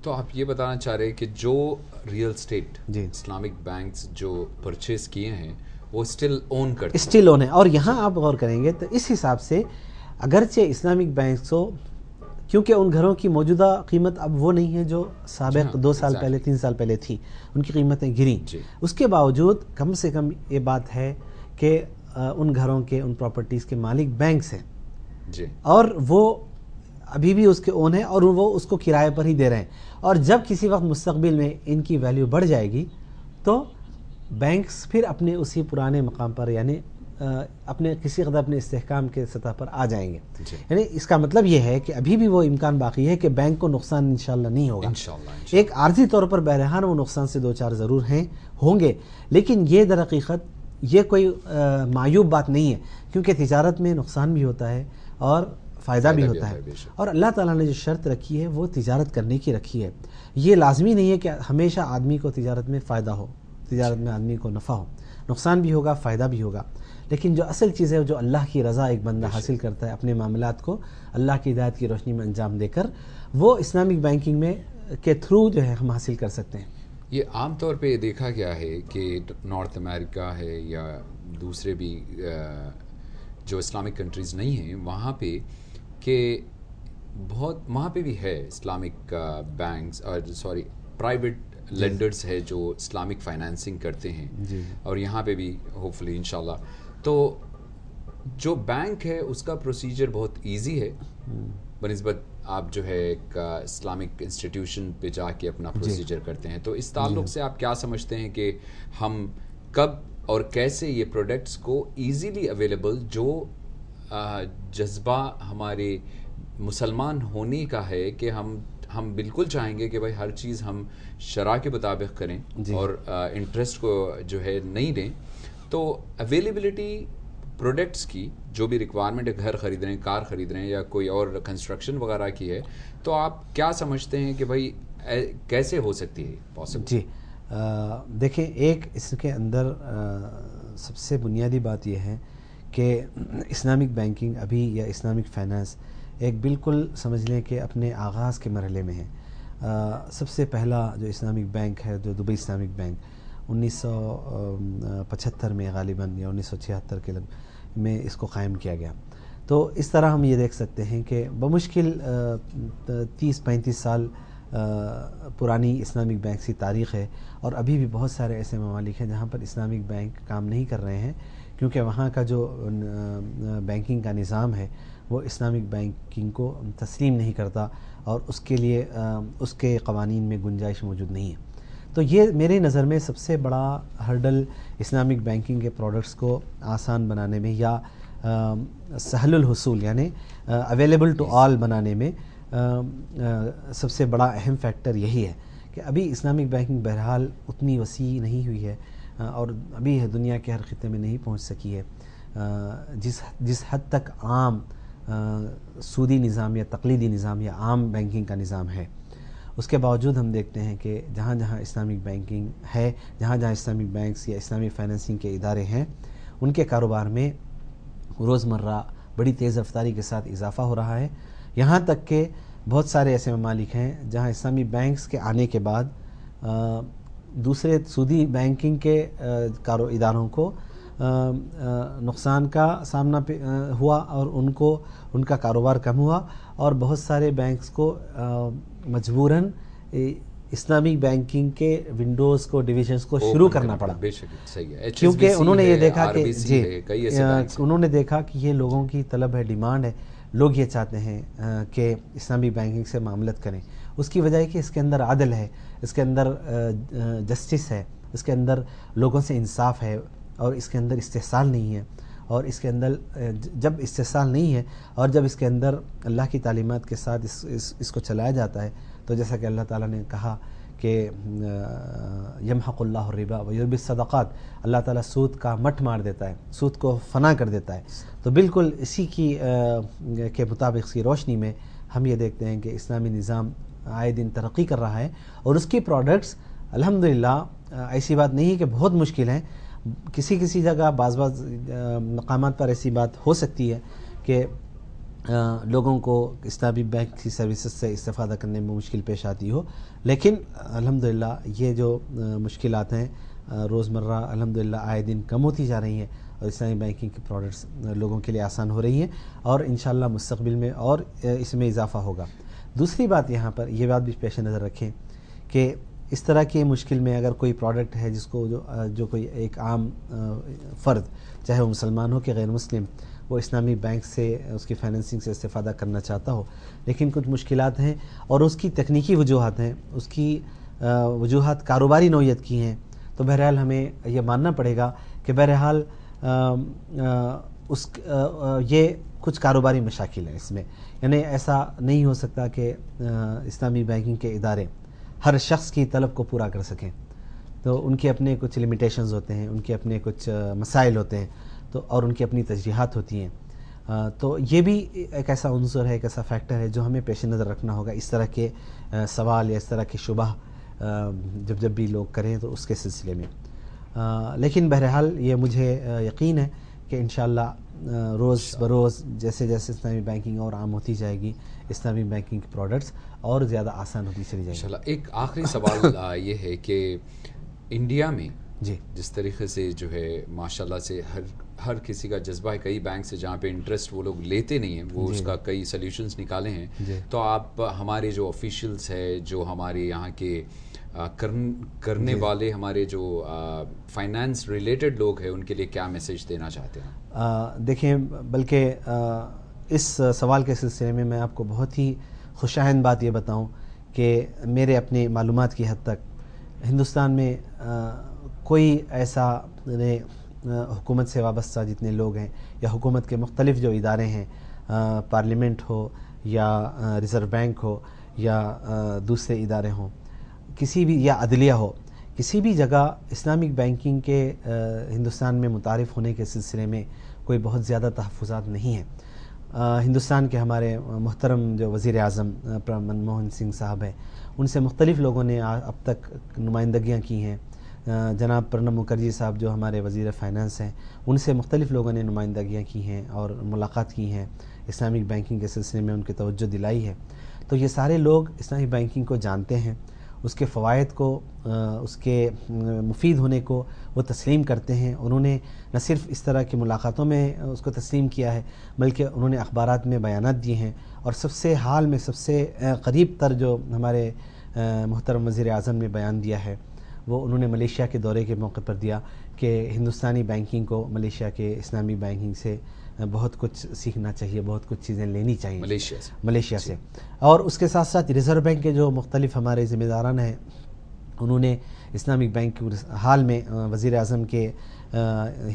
تو آپ یہ بتانا چاہ رہے ہیں کہ جو ریئل اسٹیٹ جی اسلامک بینکس جو پرچیز کیے ہیں وہ اسٹل اون کرتے ہیں، اسٹل اون ہے. اور یہاں آپ غور کریں گے تو اس حساب سے اگرچہ اسلامک بینکس ہو، کیونکہ ان گھروں کی موجودہ قیمت اب وہ نہیں ہے جو سابق 2 سال پہلے 3 سال پہلے تھی، ان کی قیمتیں گریں، اس کے باوجود کم سے کم یہ بات ہے کہ ان گھروں کے ان پراپرٹیز کے مالک بینکس ہیں جی، اور وہ ابھی بھی اس کے اون ہیں اور وہ اس کو کرائے پر ہی دے رہے ہیں. اور جب کسی وقت مستقبل میں ان کی ویلیو بڑھ جائے گی تو بینکس پھر اپنے اسی پرانے مقام پر یعنی اپنے کسی قدر اپنے استحکام کے سطح پر آ جائیں گے. یعنی اس کا مطلب یہ ہے کہ ابھی بھی وہ امکان باقی ہے کہ بینک کو نقصان انشاءاللہ نہیں ہوگا. ایک عارضی طور پر بہرحال وہ نقصان سے 2-4 ضرور ہوں گے، لیکن یہ در حقیقت یہ کوئی معیوب بات نہیں ہے، کیونکہ تجارت میں نقصان بھی ہوتا ہے اور فائدہ بھی ہوتا ہے. اور اللہ تعالیٰ نے جو شرط رکھی ہے وہ تجارت کرنے کی رکھی ہے. یہ لازمی نہیں ہے کہ ہمیشہ آدمی کو تجارت میں فائدہ ہو، تجارت میں آدمی کو نفع ہو، نقصان بھی ہوگا فائدہ بھی ہوگا، لیکن جو اصل چیز ہے جو اللہ کی رضا ایک بندہ حاصل کرتا ہے اپنے معاملات کو اللہ کی ہدایت کی روشنی میں انجام دے کر، وہ اسلامک بینکنگ میں کے تھرو جو ہے ہم حاصل کر سکتے ہیں. یہ عام طور پہ دیکھا گیا ہے کہ نارتھ امریکہ ہے یا دوسرے بھی جو اسلامک کنٹریز نہیں ہیں وہاں پہ کہ بہت وہاں پہ بھی ہے اسلامک بینکس اور پرائیویٹ لینڈرز ہے جو اسلامک فائنانسنگ کرتے ہیں، اور یہاں پہ بھی ہوپ فلی انشاءاللہ. تو جو بینک ہے اس کا پروسیجر بہت ایزی ہے بنسبت آپ جو ہے ایک اسلامک انسٹیٹیوشن پہ جا کے اپنا پروسیجر کرتے ہیں. تو اس تعلق سے آپ کیا سمجھتے ہیں کہ ہم کب اور کیسے یہ پروڈکٹس کو ایزیلی اویلیبل، جو جذبہ ہمارے مسلمان ہونے کا ہے کہ ہم بالکل چاہیں گے کہ بھائی ہر چیز ہم شرع کے مطابق کریں اور انٹرسٹ کو جو ہے نہیں دیں، تو اویلیبلٹی پروڈکٹس کی جو بھی ریکوائرمنٹ ہے، گھر خرید رہے ہیں، کار خرید رہے ہیں یا کوئی اور کنسٹرکشن وغیرہ کی ہے، تو آپ کیا سمجھتے ہیں کہ بھائی کیسے ہو سکتی ہے پاسبل؟ جی دیکھیں، ایک اس کے اندر سب سے بنیادی بات یہ ہے کہ اسلامک بینکنگ ابھی یا اسلامک فائنانس ایک بالکل سمجھ لیں کہ اپنے آغاز کے مرحلے میں ہے. سب سے پہلا جو اسلامک بینک ہے جو دبئی اسلامک بینک 1975 میں غالباً یا 1976 کے میں اس کو قائم کیا گیا. تو اس طرح ہم یہ دیکھ سکتے ہیں کہ بمشکل 30-35 سال پرانی اسلامک بینک کی تاریخ ہے، اور ابھی بھی بہت سارے ایسے ممالک ہیں جہاں پر اسلامک بینک کام نہیں کر رہے ہیں، کیونکہ وہاں کا جو بینکنگ کا نظام ہے وہ اسلامک بینکنگ کو تسلیم نہیں کرتا اور اس کے لیے اس کے قوانین میں گنجائش موجود نہیں ہے. تو یہ میری نظر میں سب سے بڑا ہرڈل اسلامک بینکنگ کے پروڈکٹس کو آسان بنانے میں یا سہل الحصول یعنی اویلیبل ٹو آل بنانے میں سب سے بڑا اہم فیکٹر یہی ہے کہ ابھی اسلامک بینکنگ بہرحال اتنی وسیع نہیں ہوئی ہے اور ابھی دنیا کے ہر خطے میں نہیں پہنچ سکی ہے جس حد تک عام سودی نظام یا تقلیدی نظام یا عام بینکنگ کا نظام ہے. اس کے باوجود ہم دیکھتے ہیں کہ جہاں جہاں اسلامک بینکنگ ہے، جہاں جہاں اسلامک بینکس یا اسلامی فائنانسنگ کے ادارے ہیں، ان کے کاروبار میں روزمرہ بڑی تیز رفتاری کے ساتھ اضافہ ہو رہا ہے. یہاں تک کہ بہت سارے ایسے ممالک ہیں جہاں اسلامی بینکس کے آنے کے بعد دوسرے سودی بینکنگ کے اداروں کو نقصان کا سامنا ہوا اور ان کا کاروبار کم ہوا، اور بہت سارے بینکس کو مجبوراً اسلامک بینکنگ کے ونڈوز کو ڈویژنز کو شروع کرنا پڑا، کیونکہ انہوں نے یہ دیکھا کہ انہوں نے دیکھا کہ یہ لوگوں کی طلب ہے، ڈیمانڈ ہے، لوگ یہ چاہتے ہیں کہ اسلامی بینکنگ سے معاملت کریں. اس کی وجہ ہے کہ اس کے اندر عدل ہے، اس کے اندر جسٹس ہے، اس کے اندر لوگوں سے انصاف ہے، اور اس کے اندر استحصال نہیں ہے. اور اس کے اندر جب استحصال نہیں ہے اور جب اس کے اندر اللہ کی تعلیمات کے ساتھ اس کو چلایا جاتا ہے، تو جیسا کہ اللہ تعالیٰ نے کہا کہ یمحق اللہ الربا ویربی الصدقات، اللہ تعالیٰ سود کا مٹ مار دیتا ہے، سود کو فنا کر دیتا ہے. تو بالکل اسی کے مطابق اس کی روشنی میں ہم یہ دیکھتے ہیں کہ اسلامی نظام آئے دن ترقی کر رہا ہے، اور اس کی پروڈکٹس الحمدللہ ایسی بات نہیں ہے کہ بہت مشکل ہیں. کسی جگہ بعض مقامات پر ایسی بات ہو سکتی ہے کہ لوگوں کو اسلامی بینک کی سروسز سے استفادہ کرنے میں مشکل پیش آتی ہو، لیکن الحمدللہ یہ جو مشکلات ہیں روزمرہ الحمدللہ آئے دن کم ہوتی جا رہی ہیں، اور اسلامی بینکنگ کے پروڈکٹس لوگوں کے لیے آسان ہو رہی ہیں، اور انشاءاللہ مستقبل میں اور اس میں اضافہ ہوگا۔ دوسری بات یہاں پر یہ بات بھی پیش نظر رکھیں کہ اس طرح کی مشکل میں اگر کوئی پروڈکٹ ہے جس کو جو کوئی ایک عام فرد، چاہے وہ مسلمان ہو کہ غیر مسلم، وہ اسلامی بینک سے اس کی فائنینسنگ سے استفادہ کرنا چاہتا ہو، لیکن کچھ مشکلات ہیں اور اس کی تکنیکی وجوہات ہیں، اس کی وجوہات کاروباری نوعیت کی ہیں، تو بہرحال ہمیں یہ ماننا پڑے گا کہ بہرحال یہ کچھ کاروباری مشاکل ہیں اس میں، یعنی ایسا نہیں ہو سکتا کہ اسلامی بینکنگ کے ادارے ہر شخص کی طلب کو پورا کر سکیں، تو ان کے اپنے کچھ لمیٹیشنز ہوتے ہیں، ان کے اپنے کچھ مسائل ہوتے ہیں، تو اور ان کی اپنی ترجیحات ہوتی ہیں، تو یہ بھی ایک ایسا عنصر ہے، ایک ایسا فیکٹر ہے جو ہمیں پیش نظر رکھنا ہوگا اس طرح کے سوال یا اس طرح کے شبہ جب بھی لوگ کریں تو اس کے سلسلے میں۔ لیکن بہرحال یہ مجھے یقین ہے کہ انشاءاللہ روز بروز جیسے جیسے اسلامی بینکنگ اور عام ہوتی جائے گی، اسلامی بینکنگ کے پروڈکٹس اور زیادہ آسان ہوتی چلی جائیں گی انشاءاللہ۔ ایک آخری سوال یہ ہے کہ انڈیا میں جی جس طریقے سے جو ہے ماشاءاللہ سے ہر کسی کا جذبہ ہے، کئی بینک سے جہاں پہ انٹرسٹ وہ لوگ لیتے نہیں ہیں، وہ اس کا کئی سلیوشنز نکالے ہیں، تو آپ ہمارے جو آفیشیلز ہے، جو ہمارے یہاں کے کرنے والے ہمارے جو فائنانس ریلیٹڈ لوگ ہیں، ان کے لیے کیا میسیج دینا چاہتے ہیں؟ دیکھیں، بلکہ اس سوال کے سلسلے میں میں آپ کو بہت ہی خوشائند بات یہ بتاؤں کہ میرے اپنے معلومات کی حد تک ہندوستان میں کوئی ایسا حکومت سے وابستہ جتنے لوگ ہیں یا حکومت کے مختلف جو ادارے ہیں، پارلیمنٹ ہو یا ریزرو بینک ہو یا دوسرے ادارے ہوں، کسی بھی یا عدلیہ ہو، کسی بھی جگہ اسلامک بینکنگ کے ہندوستان میں متعارف ہونے کے سلسلے میں کوئی بہت زیادہ تحفظات نہیں ہیں۔ ہندوستان کے ہمارے محترم جو وزیر اعظم منموہن سنگھ صاحب ہیں، ان سے مختلف لوگوں نے اب تک نمائندگیاں کی ہیں، جناب پرنب مکھرجی صاحب جو ہمارے وزیر فائنانس ہیں، ان سے مختلف لوگوں نے نمائندگیاں کی ہیں اور ملاقات کی ہیں، اسلامک بینکنگ کے سلسلے میں ان کی توجہ دلائی ہے۔ تو یہ سارے لوگ اسلامی بینکنگ کو جانتے ہیں، اس کے فوائد کو، اس کے مفید ہونے کو وہ تسلیم کرتے ہیں۔ انہوں نے نہ صرف اس طرح کی ملاقاتوں میں اس کو تسلیم کیا ہے، بلکہ انہوں نے اخبارات میں بیانات دیے ہیں، اور سب سے حال میں سب سے قریب تر جو ہمارے محترم وزیر اعظم نے بیان دیا ہے، وہ انہوں نے ملیشیا کے دورے کے موقع پر دیا کہ ہندوستانی بینکنگ کو ملیشیا کے اسلامی بینکنگ سے بہت کچھ سیکھنا چاہیے، بہت کچھ چیزیں لینی چاہیے ملیشیا سے۔ اور اس کے ساتھ ساتھ ریزرو بینک کے جو مختلف ہمارے ذمہ داران ہیں، انہوں نے اسلامک بینک حال میں وزیر اعظم کے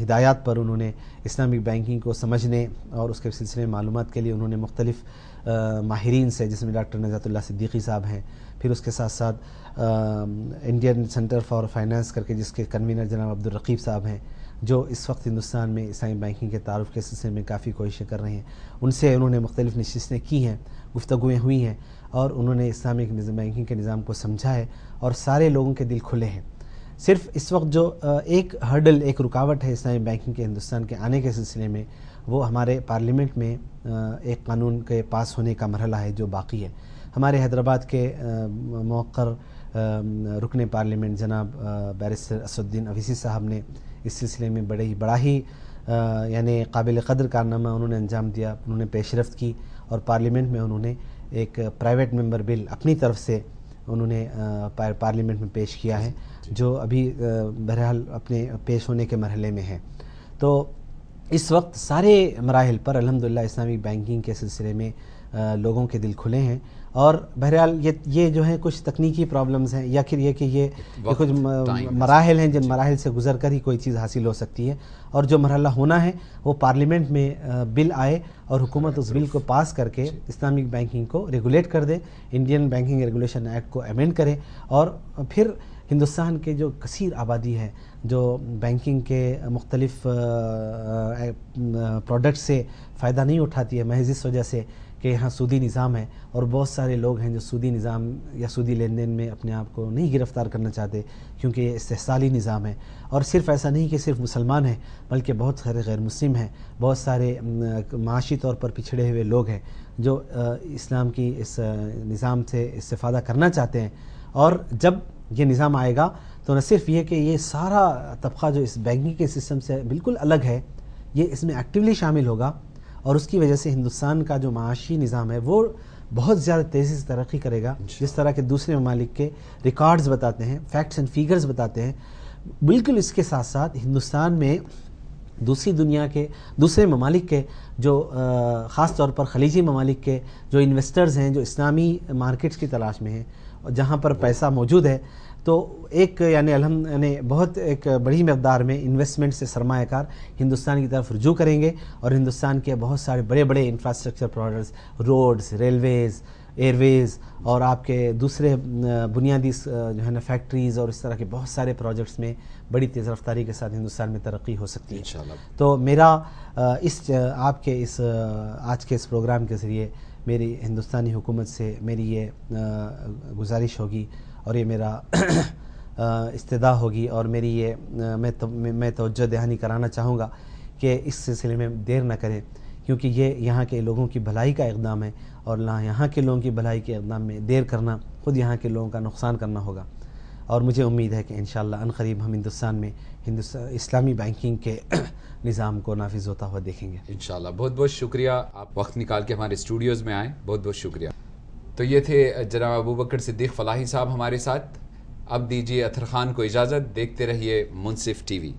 ہدایات پر انہوں نے اسلامک بینکنگ کو سمجھنے اور اس کے سلسلے میں معلومات کے لیے انہوں نے مختلف ماہرین سے، جس میں ڈاکٹر نجات اللہ صدیقی صاحب ہیں، پھر اس کے ساتھ ساتھ انڈین سینٹر فار فائنانس کر کے جس کے کنوینر جناب عبدالرقیب صاحب ہیں، جو اس وقت ہندوستان میں اسلامی بینکنگ کے تعارف کے سلسلے میں کافی کوششیں کر رہے ہیں، ان سے انہوں نے مختلف نشستیں کی ہیں، گفتگویں ہوئی ہیں، اور انہوں نے اسلامک بینکنگ کے نظام کو سمجھا ہے، اور سارے لوگوں کے دل کھلے ہیں۔ صرف اس وقت جو ایک ہرڈل، ایک رکاوٹ ہے اسلامی بینکنگ کے ہندوستان کے آنے کے سلسلے میں، وہ ہمارے پارلیمنٹ میں ایک قانون کے پاس ہونے کا مرحلہ ہے جو باقی ہے۔ ہمارے حیدرآباد کے موقر رکن پارلیمنٹ جناب بیرسٹر اسد الدین اویسی صاحب نے اس سلسلے میں بڑا ہی یعنی قابل قدر کارنامہ انہوں نے انجام دیا، انہوں نے پیش رفت کی، اور پارلیمنٹ میں انہوں نے ایک پرائیویٹ ممبر بل اپنی طرف سے انہوں نے پارلیمنٹ میں پیش کیا ہے، جو ابھی بہرحال اپنے پیش ہونے کے مرحلے میں ہے۔ تو اس وقت سارے مراحل پر الحمدللہ اسلامی بینکنگ کے سلسلے میں لوگوں کے دل کھلے ہیں، اور بہرحال یہ جو ہیں کچھ تکنیکی پرابلمز ہیں، یا پھر یہ کہ یہ کچھ مراحل ہیں جن مراحل سے گزر کر ہی کوئی چیز حاصل ہو سکتی ہے، اور جو مرحلہ ہونا ہے وہ پارلیمنٹ میں بل آئے اور حکومت اس بل کو پاس کر کے اسلامک بینکنگ کو ریگولیٹ کر دے، انڈین بینکنگ ریگولیشن ایکٹ کو امینڈ کرے، اور پھر ہندوستان کے جو کثیر آبادی ہے جو بینکنگ کے مختلف پروڈکٹ سے فائدہ نہیں اٹھاتی ہے، محض اس وجہ سے کہ یہاں سودی نظام ہے، اور بہت سارے لوگ ہیں جو سودی نظام یا سودی لین دین میں اپنے آپ کو نہیں گرفتار کرنا چاہتے، کیونکہ یہ استحصالی نظام ہے. اور صرف ایسا نہیں کہ صرف مسلمان ہیں، بلکہ بہت سارے غیر مسلم ہیں، بہت سارے معاشی طور پر پچھڑے ہوئے لوگ ہیں جو اسلام کی اس نظام سے استفادہ کرنا چاہتے ہیں. اور جب یہ نظام آئے گا تو نہ صرف یہ کہ یہ سارا طبقہ جو اس بینکنگ کے سسٹم سے بالکل الگ ہے، یہ اس میں ایکٹیولی شامل ہوگا، اور اس کی وجہ سے ہندوستان کا جو معاشی نظام ہے وہ بہت زیادہ تیزی سے ترقی کرے گا. جس طرح کے دوسرے ممالک کے ریکارڈز بتاتے ہیں، فیکٹس اینڈ فیگرز بتاتے ہیں، بالکل اس کے ساتھ ساتھ ہندوستان میں دوسری دنیا کے دوسرے ممالک کے جو خاص طور پر خلیجی ممالک کے جو انویسٹرز ہیں، جو اسلامی مارکیٹس کی تلاش میں ہیں، جہاں پر پیسہ موجود ہے، تو ایک یعنی بہت ایک بڑی مقدار میں انویسٹمنٹ سے سرمایہ کار ہندوستان کی طرف رجوع کریں گے، اور ہندوستان کے بہت سارے بڑے بڑے infrastructure projects, roads, railways, airways, اور آپ کے دوسرے بنیادی جو ہے نا فیکٹریز اور اس طرح کے بہت سارے پروجیکٹس میں بڑی تیز رفتاری کے ساتھ ہندوستان میں ترقی ہو سکتی ہے انشاءاللہ. تو میرا آپ کے آج کے اس پروگرام کے ذریعے میری ہندوستانی حکومت سے میری یہ گزارش ہوگی، اور یہ میرا استدعا ہوگی، اور میری یہ میں توجہ دہانی کرانا چاہوں گا کہ اس سلسلے میں دیر نہ کریں، کیونکہ یہ یہاں کے لوگوں کی بھلائی کا اقدام ہے، اور یہاں کے لوگوں کی بھلائی کے اقدام میں دیر کرنا خود یہاں کے لوگوں کا نقصان کرنا ہوگا. اور مجھے امید ہے کہ انشاءاللہ عنقریب ہم ہندوستان میں اسلامی بینکنگ کے نظام کو نافذ ہوتا ہوا دیکھیں گے انشاءاللہ. بہت بہت شکریہ، آپ وقت نکال کے ہمارے اسٹوڈیوز میں آئیں، بہت بہت شکریہ. تو یہ تھے جناب ابوبکر صدیق فلاحی صاحب ہمارے ساتھ. اب دیجیے اطہر خان کو اجازت، دیکھتے رہیے منصف ٹی وی.